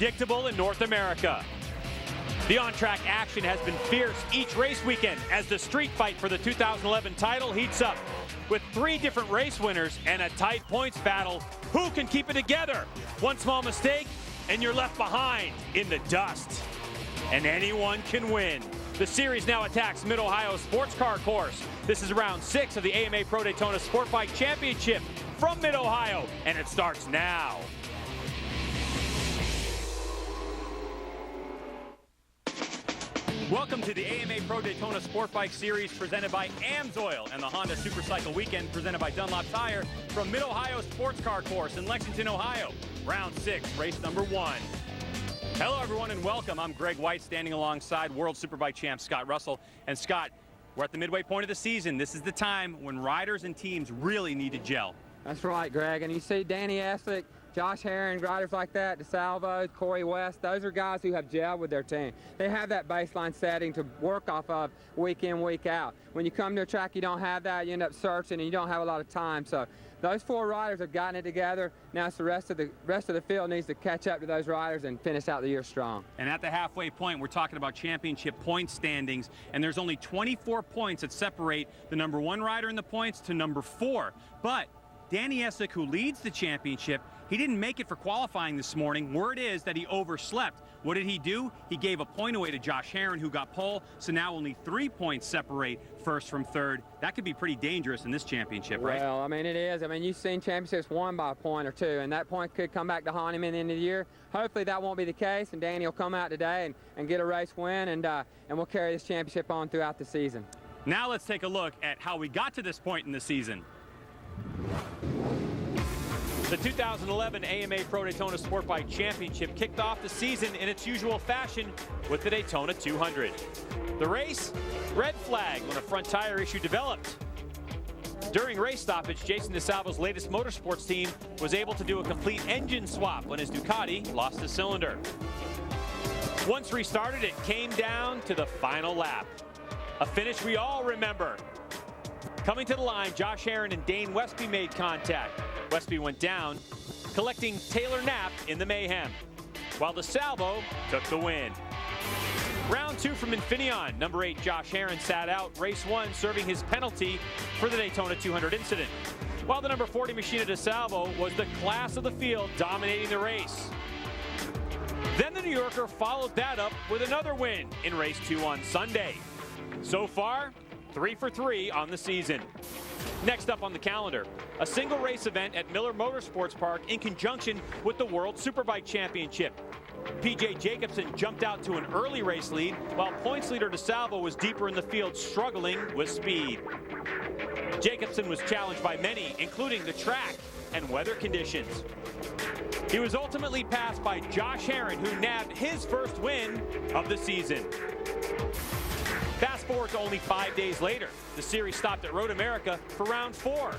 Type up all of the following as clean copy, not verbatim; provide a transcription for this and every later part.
unpredictable in North America. The on-track action has been fierce each race weekend as the street fight for the 2011 title heats up. With 3 different race winners and a tight points battle, who can keep it together? One small mistake and you're left behind in the dust. And anyone can win. The series now attacks Mid-Ohio Sports Car Course. This is round 6 of the AMA Pro Daytona Sport Bike Championship from Mid-Ohio, and it starts now. Welcome to the AMA Pro Daytona Sport Bike Series presented by AMSOIL and the Honda Supercycle Weekend presented by Dunlop Tire from Mid-Ohio Sports Car Course in Lexington, Ohio. Round 6, race number 1. Hello, everyone, and welcome. I'm Greg White, standing alongside World Superbike champ Scott Russell. And Scott, we're at the midway point of the season. This is the time when riders and teams really need to gel. That's right, Greg. And you see Danny Eslick, Josh Herring, riders like that, DeSalvo, Corey West, those are guys who have gelled with their team. They have that baseline setting to work off of week in, week out. When you come to a track, you don't have that, you end up searching and you don't have a lot of time. So those 4 riders have gotten it together. Now it's the rest of the field needs to catch up to those riders and finish out the year strong. And at the halfway point, we're talking about championship point standings, and there's only 24 points that separate the number 1 rider in the points to number 4. But Danny Eslick, who leads the championship, he didn't make it for qualifying this morning. Word is that he overslept. What did he do? He gave a point away to Josh Herring, who got pole, so now only 3 points separate first from third. That could be pretty dangerous in this championship, right? Well, I mean, it is. I mean, you've seen championships won by a point or 2, and that point could come back to haunt him in the end of the year. Hopefully that won't be the case, and Danny will come out today and get a race win, and we'll carry this championship on throughout the season. Now let's take a look at how we got to this point in the season. The 2011 AMA Pro Daytona Sport Bike Championship kicked off the season in its usual fashion with the Daytona 200. The race, red flag when a front tire issue developed. During race stoppage, Jason DeSalvo's latest motorsports team was able to do a complete engine swap when his Ducati lost a cylinder. Once restarted, it came down to the final lap. A finish we all remember. Coming to the line, Josh Herring and Dane Westby made contact. Westby went down, collecting Taylor Knapp in the mayhem, while DeSalvo took the win. Round 2 from Infineon. Number 8, Josh Herring sat out race 1, serving his penalty for the Daytona 200 incident, while the number 40 Machina DeSalvo was the class of the field, dominating the race. Then the New Yorker followed that up with another win in race 2 on Sunday. So far, 3 for 3 on the season. Next up on the calendar, a single race event at Miller Motorsports Park in conjunction with the World Superbike Championship. P.J. Jacobsen jumped out to an early race lead, while points leader DeSalvo was deeper in the field, struggling with speed. Jacobsen was challenged by many, including the track and weather conditions. He was ultimately passed by Josh Herring, who nabbed his first win of the season. Fast forward to only 5 days later. The series stopped at Road America for round 4.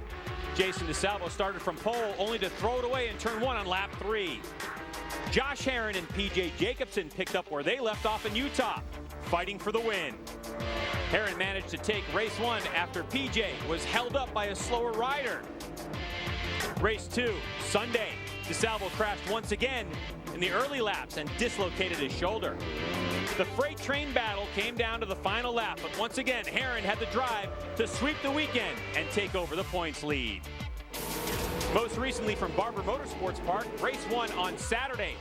Jason DeSalvo started from pole, only to throw it away in turn 1 on lap 3. Josh Herring and P.J. Jacobsen picked up where they left off in Utah, fighting for the win. Herring managed to take race 1 after P.J. was held up by a slower rider. Race 2, Sunday. DeSalvo crashed once again in the early laps and dislocated his shoulder. The freight train battle came down to the final lap, but once again, Herring had the drive to sweep the weekend and take over the points lead. Most recently from Barber Motorsports Park, race 1 on Saturday.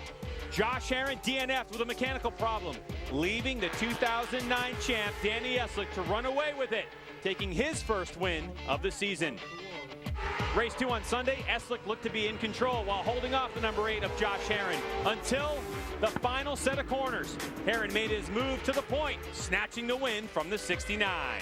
Josh Herring DNF'd with a mechanical problem, leaving the 2009 champ Danny Eslick to run away with it, taking his first win of the season. Race 2 on Sunday, Eslick looked to be in control while holding off the number 8 of Josh Herring until the final set of corners. Herring made his move to the point, snatching the win from the 69.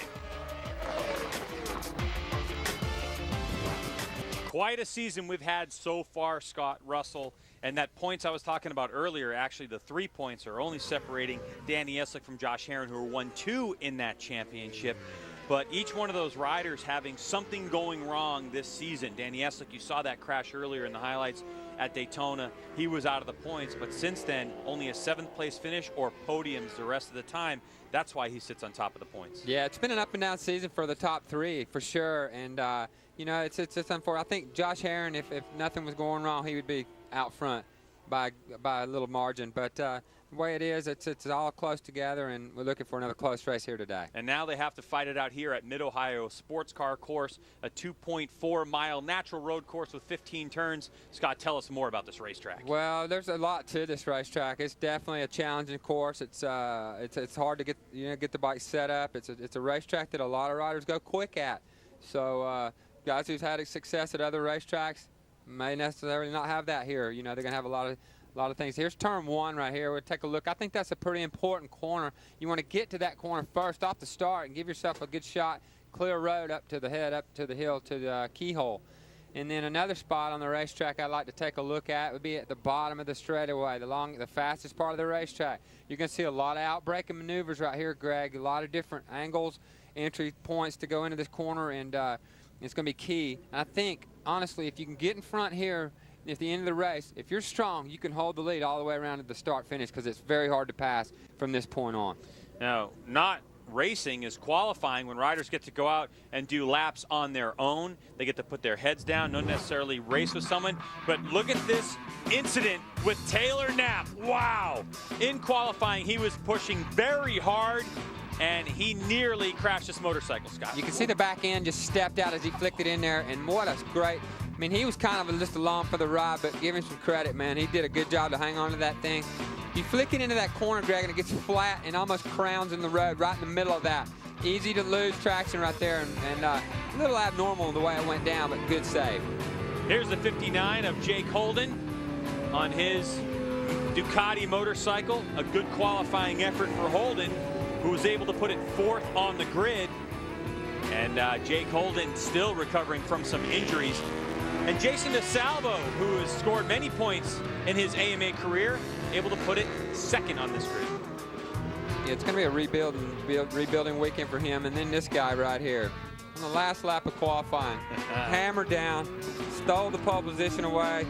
Quite a season we've had so far, Scott Russell. And that points I was talking about earlier, actually the 3 points are only separating Danny Eslick from Josh Herring, who won 2 in that championship. But each one of those riders having something going wrong this season. Danny Eslick, you saw that crash earlier in the highlights at Daytona. He was out of the points, but since then, only a 7th place finish or podiums the rest of the time. That's why he sits on top of the points. Yeah, it's been an up and down season for the top 3 for sure. And, you know, it's unfortunate. I think Josh Herring, if nothing was going wrong, he would be out front. by a little margin. But the way it is, it's all close together, and we're looking for another close race here today. And now they have to fight it out here at Mid-Ohio Sports Car Course, a 2.4-mile natural road course with 15 turns. Scott, tell us more about this racetrack. Well, there's a lot to this racetrack. It's definitely a challenging course. It's hard to get the bike set up. It's a racetrack that a lot of riders go quick at. So guys who've had success at other racetracks may necessarily not have that here. They're going to have a lot of things. Here's turn 1 right here. We'll take a look. I think that's a pretty important corner. You want to get to that corner first off the start and give yourself a good shot. Clear road up to the head, up to the hill, to the keyhole. And then another spot on the racetrack I'd like to take a look at would be at the bottom of the straightaway, the fastest part of the racetrack. You're going to see a lot of outbreaking maneuvers right here, Greg. A lot of different angles, entry points to go into this corner, and it's going to be key. And I think, honestly, if you can get in front here at the end of the race, if you're strong, you can hold the lead all the way around to the start-finish, because it's very hard to pass from this point on. Now, not racing is qualifying when riders get to go out and do laps on their own. They get to put their heads down, not necessarily race with someone. But look at this incident with Taylor Knapp. Wow. In qualifying, he was pushing very hard, and he nearly crashed this motorcycle, Scott. You can see the back end just stepped out as he flicked it in there, and what a great... I mean, he was kind of just along for the ride, but give him some credit, man. He did a good job to hang on to that thing. You flick it into that corner, Greg, and it gets flat and almost crowns in the road right in the middle of that. Easy to lose traction right there, and a little abnormal the way it went down, but good save. Here's the 59 of Jake Holden on his Ducati motorcycle. A good qualifying effort for Holden, who was able to put it 4th on the grid. And Jake Holden still recovering from some injuries. And Jason DeSalvo, who has scored many points in his AMA career, able to put it 2nd on this grid. Yeah, it's going to be a rebuilding weekend for him. And then this guy right here, on the last lap of qualifying, hammered down, stole the pole position away,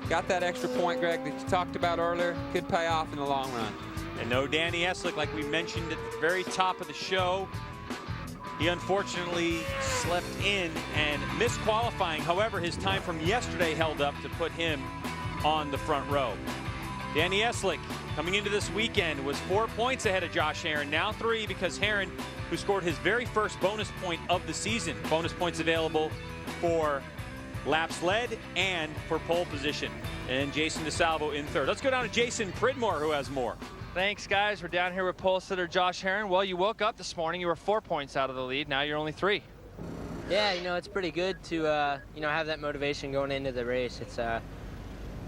got that extra point, Greg, that you talked about earlier. Could pay off in the long run. And no Danny Eslick, like we mentioned at the very top of the show. He unfortunately slept in and missed qualifying. However, his time from yesterday held up to put him on the front row. Danny Eslick, coming into this weekend, was 4 points ahead of Josh Herrin. Now 3, because Herrin, who scored his very first bonus point of the season. Bonus points available for laps led and for pole position. And Jason DeSalvo in 3rd. Let's go down to Jason Pridmore, who has more. Thanks, guys. We're down here with pole sitter Josh Herrin. Well, you woke up this morning. You were 4 points out of the lead. Now you're only 3. Yeah, it's pretty good to, have that motivation going into the race. It's, I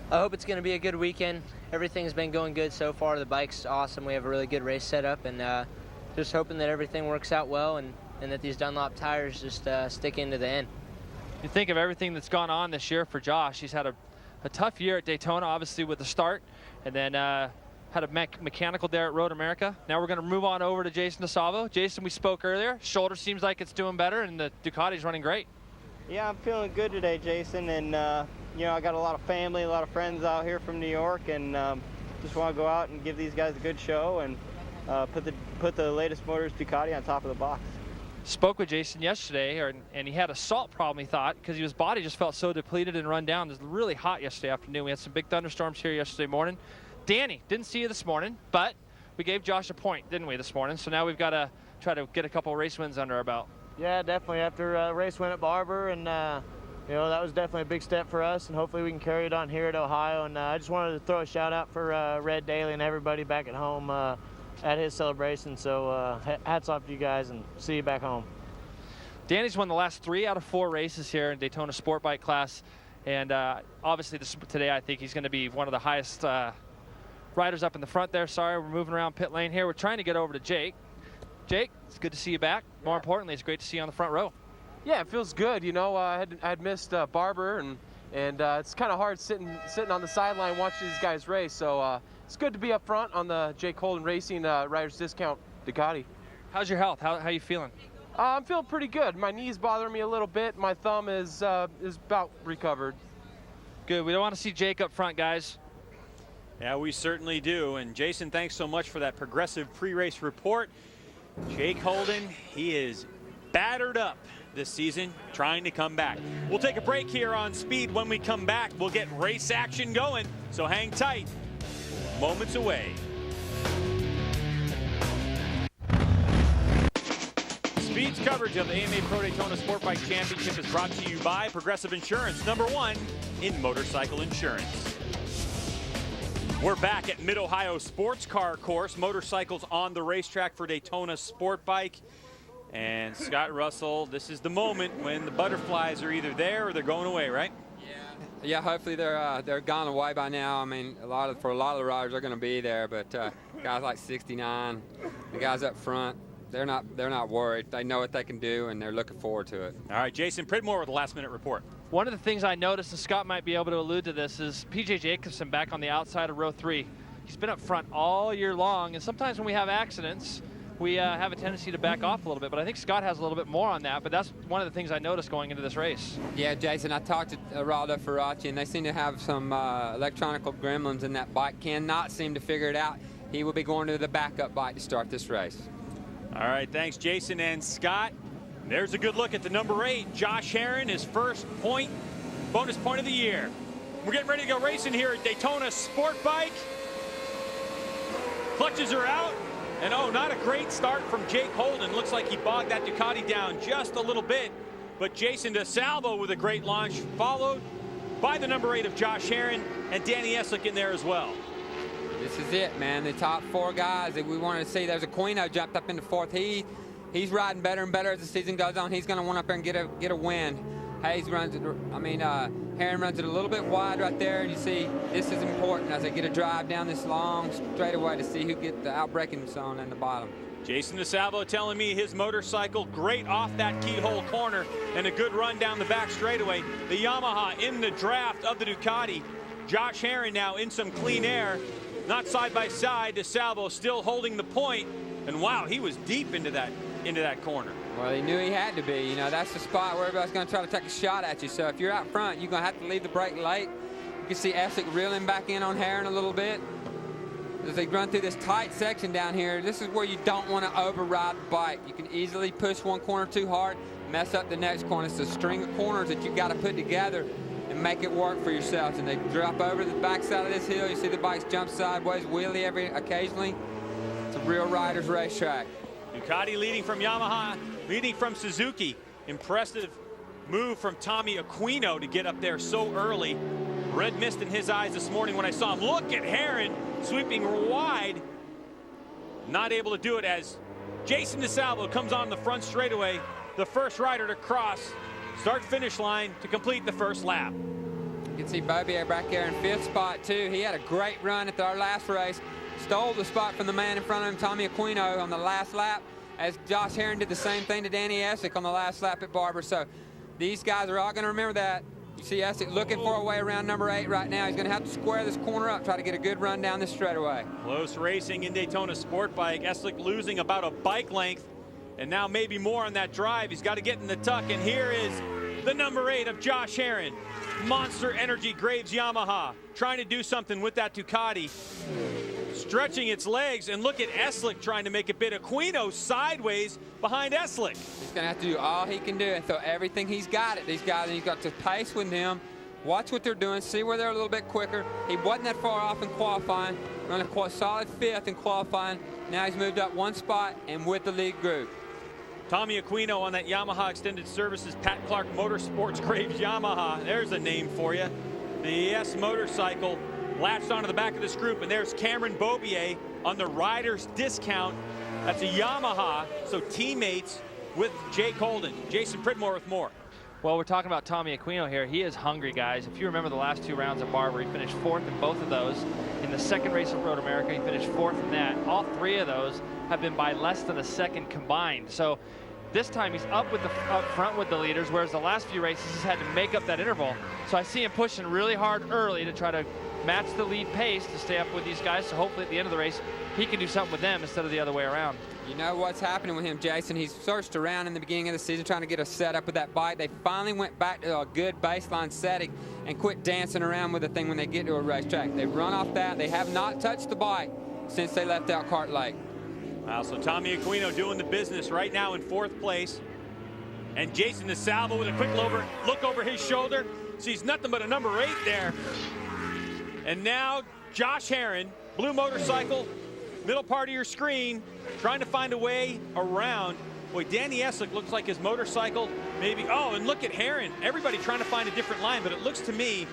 hope it's going to be a good weekend. Everything's been going good so far. The bike's awesome. We have a really good race set up, and just hoping that everything works out well and that these Dunlop tires just stick into the end. You think of everything that's gone on this year for Josh. He's had a tough year at Daytona, obviously, with the start, and then had a mechanical there at Road America. Now we're going to move on over to Jason DeSalvo. Jason, we spoke earlier. Shoulder seems like it's doing better, and the Ducati's running great. Yeah, I'm feeling good today, Jason, and I got a lot of family, a lot of friends out here from New York, and just want to go out and give these guys a good show and put the latest Motors Ducati on top of the box. Spoke with Jason yesterday, and he had a salt problem, he thought, because his body just felt so depleted and run down. It was really hot yesterday afternoon. We had some big thunderstorms here yesterday morning. Danny, didn't see you this morning, but we gave Josh a point, didn't we, this morning? So now we've got to try to get a couple race wins under our belt. Yeah, definitely. After a race win at Barber, and that was definitely a big step for us, and hopefully we can carry it on here at Ohio. And I just wanted to throw a shout out for Red Daly and everybody back at home at his celebration. So hats off to you guys, and see you back home. Danny's won the last 3 out of 4 races here in Daytona Sport Bike class, and obviously today I think he's going to be one of the highest riders up in the front there. Sorry, we're moving around pit lane here. We're trying to get over to Jake. Jake, it's good to see you back. More importantly, it's great to see you on the front row. Yeah, it feels good. I had missed Barber, and it's kind of hard sitting on the sideline watching these guys race. So it's good to be up front on the Jake Holden Racing Riders Discount Ducati. How's your health? How you feeling? I'm feeling pretty good. My knee's bothering me a little bit. My thumb is about recovered. Good. We don't want to see Jake up front, guys. Yeah, we certainly do. And Jason, thanks so much for that progressive pre-race report. Jake Holden, he is battered up this season, trying to come back. We'll take a break here on Speed. When we come back, we'll get race action going, so hang tight. Moments away. Speed's coverage of the AMA Pro Daytona Sport Bike Championship is brought to you by Progressive Insurance, #1 in motorcycle insurance. We're back at Mid-Ohio Sports Car Course. Motorcycles on the racetrack for Daytona Sport Bike. And Scott Russell, this is the moment when the butterflies are either there or they're going away, right? Yeah, hopefully they're gone away by now. I mean, for a lot of the riders, they're going to be there, but guys like 69, the guys up front, they're not worried. They know what they can do, and they're looking forward to it. All right, Jason Pridmore with the last-minute report. One of the things I noticed, and Scott might be able to allude to this, is P.J. Jacobsen back on the outside of row 3. He's been up front all year long, and sometimes when we have accidents, we have a tendency to back off a little bit, but I think Scott has a little bit more on that, but that's one of the things I noticed going into this race. Yeah, Jason, I talked to Raldo Faraci, and they seem to have some electronical gremlins in that bike. Cannot seem to figure it out. He will be going to the backup bike to start this race. All right, thanks, Jason and Scott. There's a good look at the #8, Josh Herrin, his first bonus point of the year. We're getting ready to go racing here at Daytona Sport Bike. Clutches are out. And oh, not a great start from Jake Holden. Looks like he bogged that Ducati down just a little bit. But Jason DeSalvo with a great launch, followed by the #8 of Josh Herrin and Danny Eslick in there as well. This is it, man. The top 4 guys that we wanted to see. There's Aquino jumped up into 4th. He's riding better and better as the season goes on. He's going to want up there and get a win. Hayes runs it. Herrin runs it a little bit wide right there, and you see this is important as they get a drive down this long straightaway to see who get the outbreaking zone in the bottom. Jason DeSalvo telling me his motorcycle great off that keyhole corner and a good run down the back straightaway. The Yamaha in the draft of the Ducati. Josh Herrin now in some clean air, not side by side. DeSalvo still holding the point, and wow, he was deep into that corner. Well, he knew he had to be. You know, that's the spot where everybody's going to try to take a shot at you. So if you're out front, you're going to have to leave the brake late. You can see Eslick reeling back in on Herrin a little bit. As they run through this tight section down here, this is where you don't want to override the bike. You can easily push one corner too hard, mess up the next corner. It's a string of corners that you've got to put together and make it work for yourselves. And they drop over the backside of this hill. You see the bikes jump sideways, wheelie occasionally. It's a real rider's racetrack. Ducati leading from Yamaha, leading from Suzuki. Impressive move from Tommy Aquino to get up there so early. Red mist in his eyes this morning when I saw him. Look at Herrin sweeping wide. Not able to do it as Jason DeSalvo comes on the front straightaway. The first rider to cross start-finish line to complete the first lap. You can see Bobier back there in 5th spot too. He had a great run at our last race. Stole the spot from the man in front of him, Tommy Aquino, on the last lap, as Josh Herrin did the same thing to Danny Eslick on the last lap at Barber. So these guys are all going to remember that. You see Eslick looking for a way around #8 right now. He's going to have to square this corner up, try to get a good run down this straightaway. Close racing in Daytona Sport Bike. Eslick losing about a bike length, and now maybe more on that drive. He's got to get in the tuck, and here is the #8 of Josh Herrin. Monster Energy Graves Yamaha trying to do something with that Ducati. Stretching its legs, and look at Eslick trying to make a bit. Aquino sideways behind Eslick. He's going to have to do all he can do and throw everything he's got at these guys, and he's got to pace with them, watch what they're doing, see where they're a little bit quicker. He wasn't that far off in qualifying, running a solid 5th in qualifying. Now he's moved up 1 spot and with the lead group. Tommy Aquino on that Yamaha Extended Services Pat Clark Motorsports Graves Yamaha. There's a name for you. The ES motorcycle latched onto the back of this group, and there's Cameron Bobier on the rider's discount. That's a Yamaha, so teammates with Jake Holden. Jason Pridmore with more. Well, we're talking about Tommy Aquino here. He is hungry, guys. If you remember the last 2 rounds at Barber, he finished 4th in both of those. In the second race of Road America, he finished 4th in that. All 3 of those have been by less than a second combined. So this time he's up front with the leaders, whereas the last few races he's had to make up that interval. So I see him pushing really hard early to try to match the lead pace to stay up with these guys. So hopefully at the end of the race, he can do something with them instead of the other way around. You know what's happening with him, Jason? He's searched around in the beginning of the season trying to get a setup with that bike. They finally went back to a good baseline setting and quit dancing around with the thing when they get to a racetrack. They run off that. They have not touched the bike since they left Elkhart Lake. Wow, so Tommy Aquino doing the business right now in 4th place. And Jason DeSalvo with a quick look over his shoulder. Sees nothing but a number 8 there. And now Josh Herrin, blue motorcycle, middle part of your screen, trying to find a way around. Boy, Danny Eslick looks like his motorcycle maybe. Oh, and look at Herrin. Everybody trying to find a different line, but it looks to me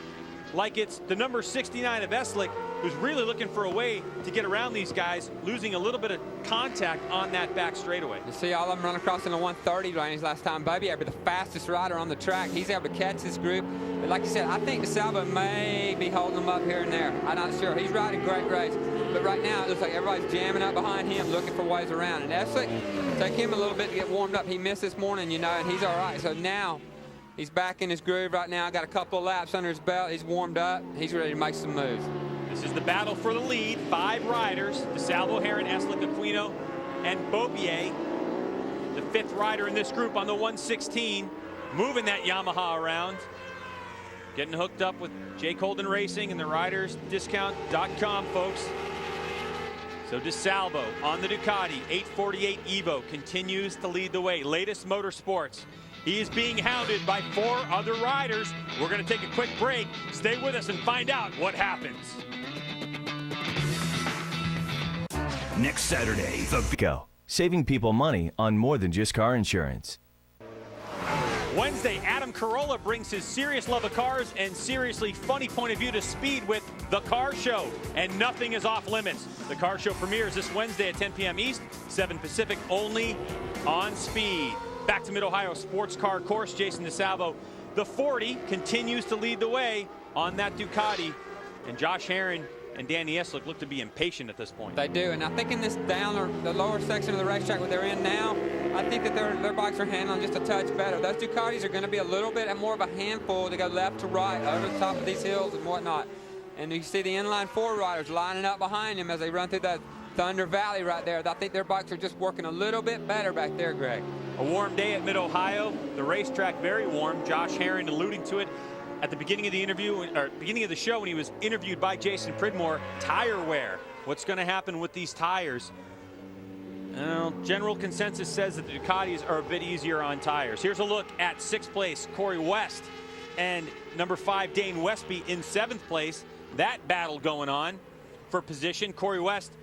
like it's the number 69 of Eslick who's really looking for a way to get around these guys, losing a little bit of contact on that back straightaway. You see all of them run across in the 130 range last time. Bobby Eber, the fastest rider on the track. He's able to catch this group. But like you said, I think DeSalvo may be holding them up here and there. I'm not sure. He's riding a great race. But right now, it looks like everybody's jamming up behind him, looking for ways around. And Eslick, take him a little bit to get warmed up. He missed this morning, you know, and he's all right. So now he's back in his groove right now. Got a couple of laps under his belt. He's warmed up. He's ready to make some moves. This is the battle for the lead. 5 riders, DeSalvo, Herrin, Eslick, Aquino, and Beaubier. The 5th rider in this group on the 116, moving that Yamaha around. Getting hooked up with Jake Holden Racing and the ridersdiscount.com, folks. So DeSalvo on the Ducati 848 Evo continues to lead the way. Latest Motorsports. He is being hounded by 4 other riders. We're going to take a quick break. Stay with us and find out what happens. Next Saturday, the Go. Saving people money on more than just car insurance. Wednesday, Adam Carolla brings his serious love of cars and seriously funny point of view to speed with The Car Show. And nothing is off limits. The Car Show premieres this Wednesday at 10 p.m. East, 7 Pacific, only on Speed. Back to Mid-Ohio Sports Car Course, Jason DeSalvo. The 40 continues to lead the way on that Ducati. And Josh Herrin and Danny Eslick look to be impatient at this point. They do, and I think in this the lower section of the racetrack where they're in now, I think that their bikes are handling just a touch better. Those Ducatis are going to be a little bit more of a handful to go left to right over the top of these hills and whatnot. And you see the inline 4 riders lining up behind them as they run through that Thunder Valley right there. I think their bikes are just working a little bit better back there, Greg. A warm day at Mid-Ohio. The racetrack very warm. Josh Herrin alluding to it at the beginning of the interview, or beginning of the show when he was interviewed by Jason Pridmore. Tire wear. What's going to happen with these tires? Well, general consensus says that the Ducatis are a bit easier on tires. Here's a look at 6th place, Corey West, and number 5, Dane Westby in 7th place. That battle going on for position. Corey West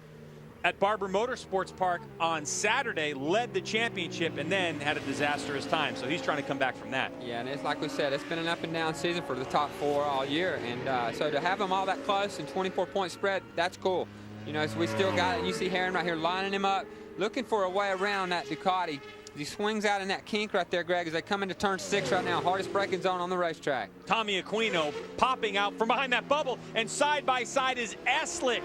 at Barber Motorsports Park on Saturday led the championship and then had a disastrous time. So he's trying to come back from that. Yeah, and it's like we said, it's been an up and down season for the top 4 all year. And so to have them all that close and 24-point spread, that's cool. You know, so we still got it. You see Herrin right here lining him up, looking for a way around that Ducati. He swings out in that kink right there, Greg, as they come into turn 6 right now. Hardest braking zone on the racetrack. Tommy Aquino popping out from behind that bubble, and side by side is Eslick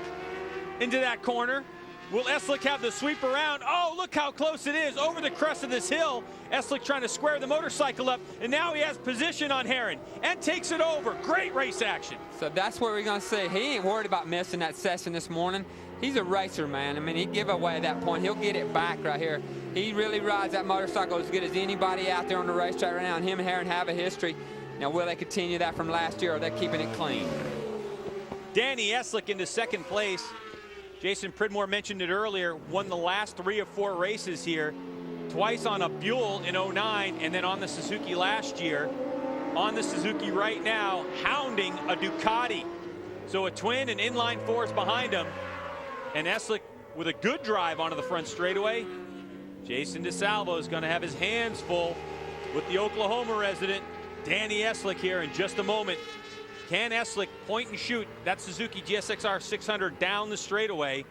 into that corner. Will Eslick have the sweep around? Oh, look how close it is over the crest of this hill. Eslick trying to square the motorcycle up, and now he has position on Herrin and takes it over. Great race action. So that's what we're going to see. He ain't worried about missing that session this morning. He's a racer, man. I mean, he'd give away at that point. He'll get it back right here. He really rides that motorcycle as good as anybody out there on the racetrack right now, and him and Herrin have a history. Now, will they continue that from last year, or are they keeping it clean? Danny Eslick into 2nd place. Jason Pridmore mentioned it earlier, won the last 3 of 4 races here, twice on a Buell in 09 and then on the Suzuki last year. On the Suzuki right now, hounding a Ducati. So a twin and inline 4s behind him. And Eslick with a good drive onto the front straightaway. Jason DeSalvo is going to have his hands full with the Oklahoma resident, Danny Eslick, here in just a moment. Can Eslick point and shoot that Suzuki GSX-R 600 down the straightaway?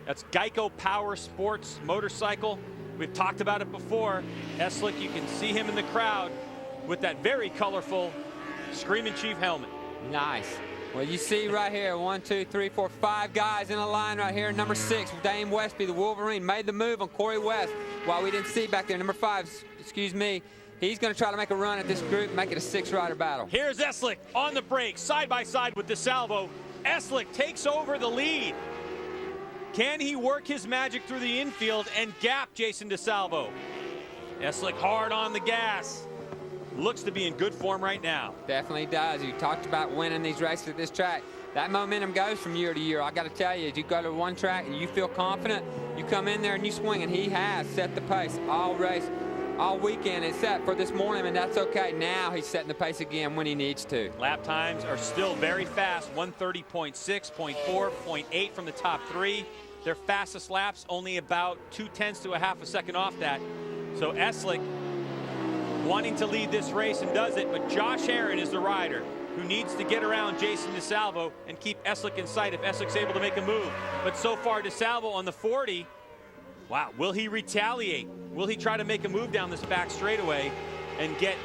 That's Geico Power Sports motorcycle. We've talked about it before. Eslick, you can see him in the crowd with that very colorful Screaming Chief helmet. Nice. Well, you see right here, 1, 2, 3, 4, 5 guys in a line right here. Number 6, Dane Westby, the Wolverine, made the move on Corey West. While we didn't see back there, number 5, excuse me, he's going to try to make a run at this group, make it a 6-rider battle. Here's Eslick on the brakes, side by side with DeSalvo. Eslick takes over the lead. Can he work his magic through the infield and gap Jason DeSalvo? Eslick hard on the gas. Looks to be in good form right now. Definitely does. You talked about winning these races at this track. That momentum goes from year to year. I got to tell you, as you go to one track and you feel confident, you come in there and you swing, and he has set the pace all race. all weekend except for this morning, and that's okay. Now he's setting the pace again when he needs to. Lap times are still very fast, 1:30.6, 0.4, 0.8 from the top three. Their fastest laps only about 0.2 to a half a second off that. So Eslick wanting to lead this race and does it, but Josh Herrin is the rider who needs to get around Jason DeSalvo and keep Eslick in sight if Eslick's able to make a move. But so far, DeSalvo on the 40, wow, will he retaliate? Will he try to make a move down this back straightaway and get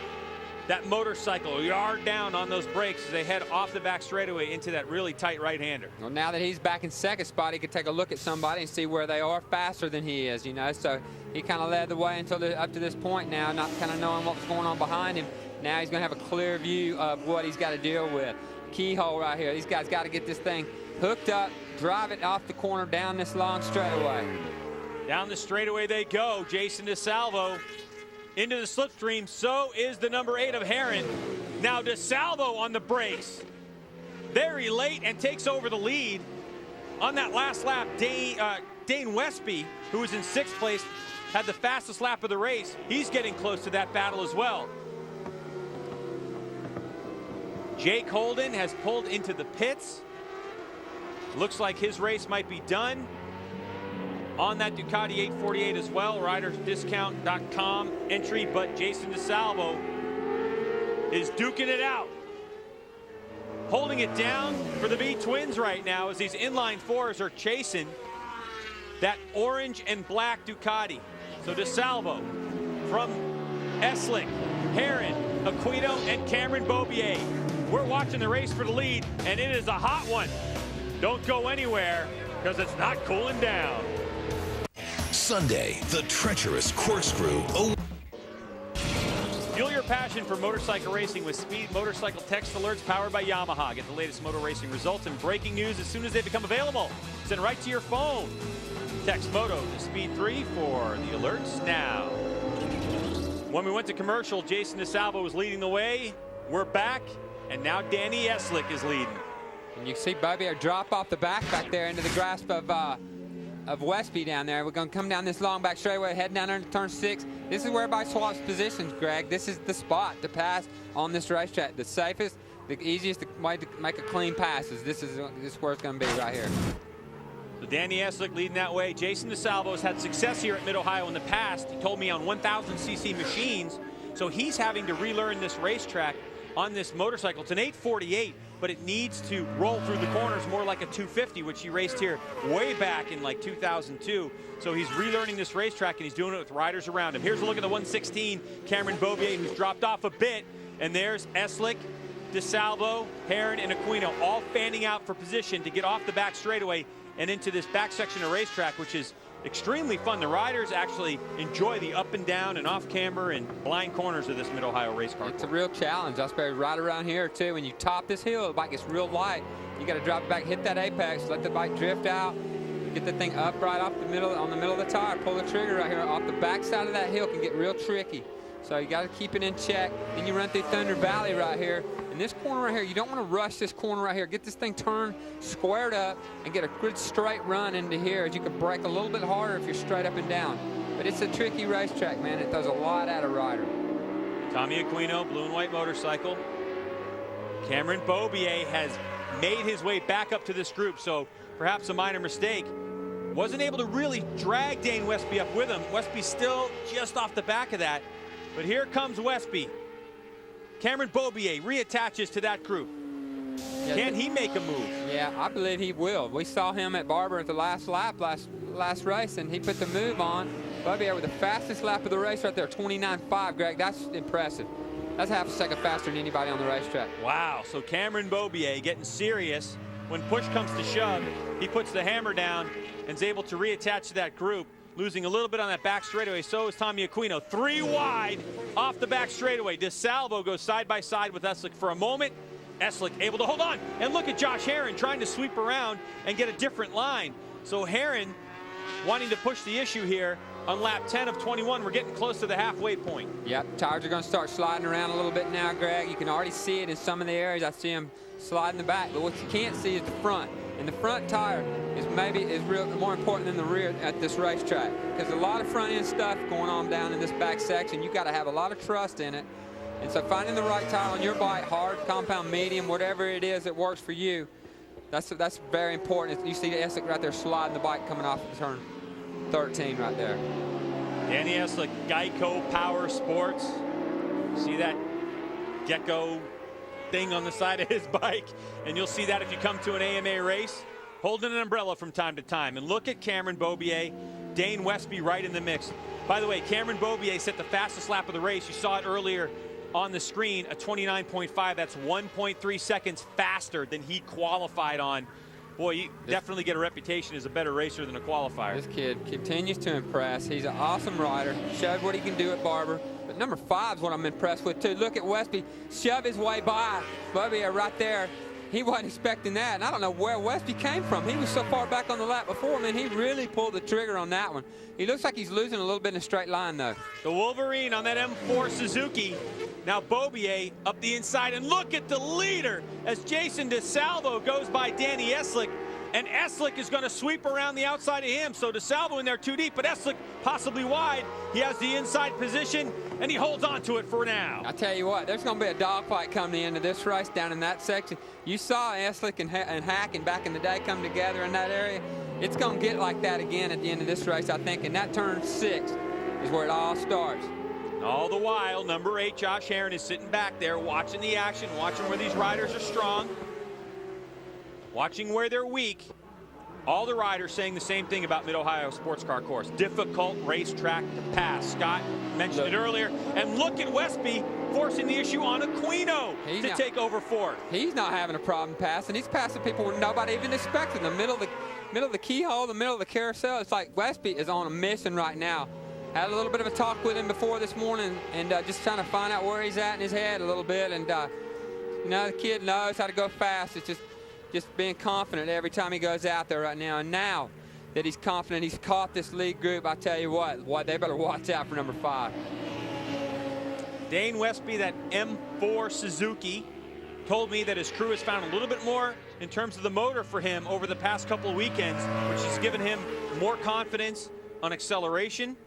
that motorcycle a yard down on those brakes as they head off the back straightaway into that really tight right-hander? Well, now that he's back in second spot, he can take a look at somebody and see where they are faster than he is, you know. So he kind of led the way until up to this point now, not kind of knowing what was going on behind him. Now he's going to have a clear view of what he's got to deal with. Keyhole right here. These guys got to get this thing hooked up, drive it off the corner down this long straightaway. Down the straightaway they go. Jason DeSalvo into the slipstream. So is the number 8 of Herrin. Now DeSalvo on the brakes. Very late and takes over the lead. On that last lap, Dane Westby, who was in 6th place, had the fastest lap of the race. He's getting close to that battle as well. Jake Holden has pulled into the pits. Looks like his race might be done. On that Ducati 848 as well, ridersdiscount.com entry, but Jason DeSalvo is duking it out. Holding it down for the V-Twins right now as these inline fours are chasing that orange and black Ducati. So DeSalvo from Eslick, Herrin, Aquino, and Cameron Beaubier. We're watching the race for the lead, and it is a hot one. Don't go anywhere, because it's not cooling down. Sunday, the treacherous corkscrew. Fuel your passion for motorcycle racing with Speed Motorcycle Text Alerts powered by Yamaha. Get the latest motor racing results and breaking news as soon as they become available. Send right to your phone. Text Moto to Speed 3 for the alerts now. When we went to commercial, Jason DeSalvo was leading the way. We're back, and now Danny Eslick is leading. And you can see Beaubier drop off the back there into the grasp of Westby down there. We're going to come down this long back straightaway, heading down there into turn 6. This is where everybody swaps positions, Greg. This is the spot to pass on this racetrack. The safest, the easiest way to make a clean pass is this is where it's going to be right here. So Danny Eslick leading that way. Jason DeSalvo has had success here at Mid-Ohio in the past. He told me on 1,000cc machines. So he's having to relearn this racetrack on this motorcycle. It's an 848, but it needs to roll through the corners more like a 250, which he raced here way back in like 2002. So he's relearning this racetrack, and he's doing it with riders around him. Here's a look at the 116, Cameron Beaubier, who's dropped off a bit. And there's Eslick, DeSalvo, Herrin, and Aquino all fanning out for position to get off the back straightaway and into this back section of racetrack, which is extremely fun. The riders actually enjoy the up and down and off camber and blind corners of this Mid-Ohio race car. It's a real challenge. I suppose right around here too. When you top this hill, the bike gets real light. You got to drop it back, hit that apex, let the bike drift out, get the thing up right off the middle, on the middle of the tire, pull the trigger right here. Off the back side of that hill can get real tricky. So you got to keep it in check. Then you run through Thunder Valley right here. And this corner right here, you don't want to rush this corner right here. Get this thing turned, squared up, and get a good straight run into here, as you can brake a little bit harder if you're straight up and down. But it's a tricky racetrack, man. It does a lot out of rider. Tommy Aquino, blue and white motorcycle. Cameron Beaubier has made his way back up to this group, so perhaps a minor mistake. Wasn't able to really drag Dane Westby up with him. Westby still just off the back of that. But here comes Westby. Cameron Beaubier reattaches to that group. Can he make a move? Yeah, I believe he will. We saw him at Barber at the last lap, last race, and he put the move on. Beaubier with the fastest lap of the race right there, 29.5, Greg. That's impressive. That's half a second faster than anybody on the racetrack. Wow, so Cameron Beaubier getting serious. When push comes to shove, he puts the hammer down and is able to reattach to that group. Losing a little bit on that back straightaway. So is Tommy Aquino. 3 wide off the back straightaway. DeSalvo goes side by side with Eslick for a moment. Eslick able to hold on. And look at Josh Herrin trying to sweep around and get a different line. So Herrin wanting to push the issue here on lap 10 of 21. We're getting close to the halfway point. Yep, tires are going to start sliding around a little bit now, Greg. You can already see it in some of the areas. I see them sliding the back. But what you can't see is the front. And the front tire is more important than the rear at this racetrack, because a lot of front end stuff going on down in this back section. You got to have a lot of trust in it. And so finding the right tire on your bike, hard, compound, medium, whatever it is that works for you, that's very important. You see the Eslick right there sliding the bike coming off of turn 13 right there. Danny Eslick, Geico Power Sports. See that gecko thing on the side of his bike, and you'll see that if you come to an AMA race, holding an umbrella from time to time. And look at Cameron Beaubier, Dane Westby right in the mix. By the way, Cameron Beaubier set the fastest lap of the race. You saw it earlier on the screen, a 29.5. That's 1.3 seconds faster than he qualified on. Boy, you definitely get a reputation as a better racer than a qualifier. This kid continues to impress. He's an awesome rider. Showed what he can do at Barber. But number 5 is what I'm impressed with, too. Look at Westby shove his way by Beaubier right there. He wasn't expecting that, and I don't know where Westby came from. He was so far back on the lap before, man. He really pulled the trigger on that one. He looks like he's losing a little bit in a straight line, though. The Wolverine on that M4 Suzuki. Now Beaubier up the inside, and look at the leader as Jason DeSalvo goes by Danny Eslick, and Eslick is going to sweep around the outside of him. So DeSalvo in there too deep, but Eslick possibly wide. He has the inside position, and he holds on to it for now. I tell you what, there's going to be a dogfight coming to the end of this race down in that section. You saw Eslick and Hacken back in the day come together in that area. It's going to get like that again at the end of this race, I think, and that turn 6 is where it all starts. All the while, number 8, Josh Herrin, is sitting back there watching the action, watching where these riders are strong, watching where they're weak. All the riders saying the same thing about Mid-Ohio Sports Car Course. Difficult racetrack to pass. Scott mentioned it earlier. And look at Westby forcing the issue on Aquino to take over 4th. He's not having a problem passing. He's passing people where nobody even expected. In the middle of the keyhole, the middle of the carousel. It's like Westby is on a mission right now. Had a little bit of a talk with him before this morning, and just trying to find out where he's at in his head a little bit. And you know, the kid knows how to go fast. It's just being confident every time he goes out there right now. And now that he's confident, he's caught this lead group. I tell you what, they better watch out for number 5. Dane Westby, that M4 Suzuki, told me that his crew has found a little bit more in terms of the motor for him over the past couple of weekends, which has given him more confidence on acceleration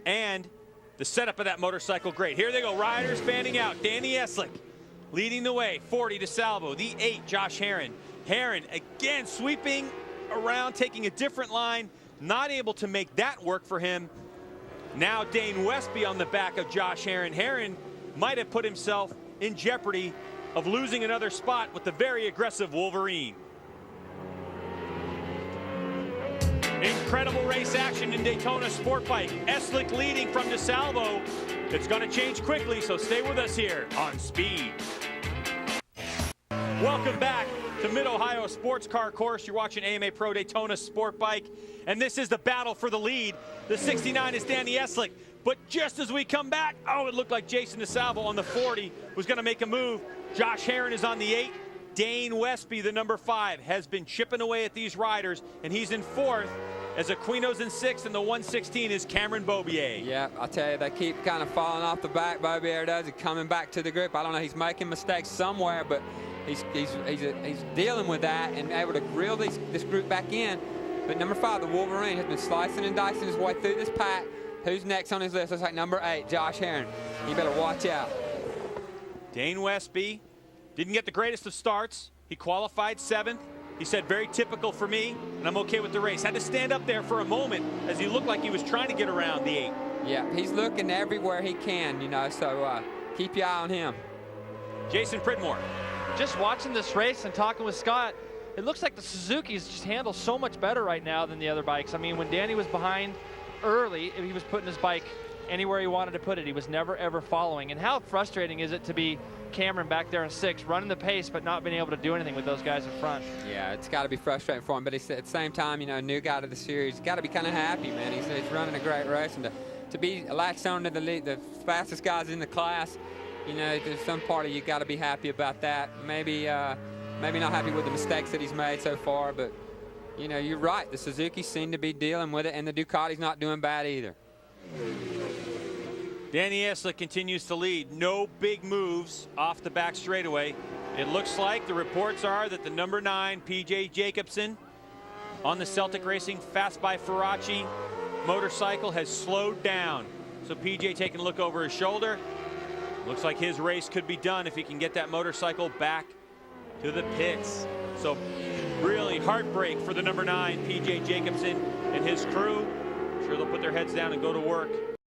and the setup of that motorcycle. Great. Here they go, riders fanning out. Danny Eslick leading the way, 40 DeSalvo. The 8, Josh Herrin. Herrin again sweeping around, taking a different line, not able to make that work for him. Now Dane Westby on the back of Josh Herrin. Herrin might have put himself in jeopardy of losing another spot with the very aggressive Wolverine. Incredible race action in Daytona Sport Bike. Eslick leading from DeSalvo. It's going to change quickly, so stay with us here on Speed. Welcome back to Mid-Ohio Sports Car Course. You're watching AMA Pro Daytona Sport Bike, and this is the battle for the lead. The 69 is Danny Eslick, but just as we come back, it looked like Jason DeSalvo on the 40 was going to make a move. Josh Herrin is on the 8. Dane Westby, the number 5, has been chipping away at these riders, and he's in 4th as Aquino's in 6th, and the 116 is Cameron Beaubier. Yeah, I'll tell you, they keep kind of falling off the back. Beaubier does, and coming back to the group. I don't know, he's making mistakes somewhere, but he's dealing with that and able to reel this group back in. But number 5, the Wolverine, has been slicing and dicing his way through this pack. Who's next on his list? Looks like number 8, Josh Herrin. You better watch out. Dane Westby didn't get the greatest of starts. He qualified 7th. He said, very typical for me, and I'm okay with the race. Had to stand up there for a moment as he looked like he was trying to get around the 8. Yeah, he's looking everywhere he can, you know, so keep your eye on him. Jason Pridmore. Just watching this race and talking with Scott, it looks like the Suzukis just handle so much better right now than the other bikes. I mean, when Danny was behind early, he was putting his bike anywhere he wanted to put it. He was never, ever following. And how frustrating is it to be Cameron back there in 6, running the pace, but not being able to do anything with those guys in front? Yeah, it's got to be frustrating for him. But at the same time, you know, new guy to the series, got to be kind of happy, man. He's running a great race. And to be latched on to the fastest guys in the class, you know, there's some part of you got to be happy about that. Maybe not happy with the mistakes that he's made so far, but, you know, you're right. The Suzuki seem to be dealing with it, and the Ducati's not doing bad either. Danny Eslick continues to lead. No big moves off the back straightaway. It looks like the reports are that the number 9 PJ Jacobsen on the Celtic Racing Fast by Faraci motorcycle has slowed down. So PJ taking a look over his shoulder. Looks like his race could be done if he can get that motorcycle back to the pits. So really heartbreak for the number 9 PJ Jacobsen and his crew. I'm sure they'll put their heads down and go to work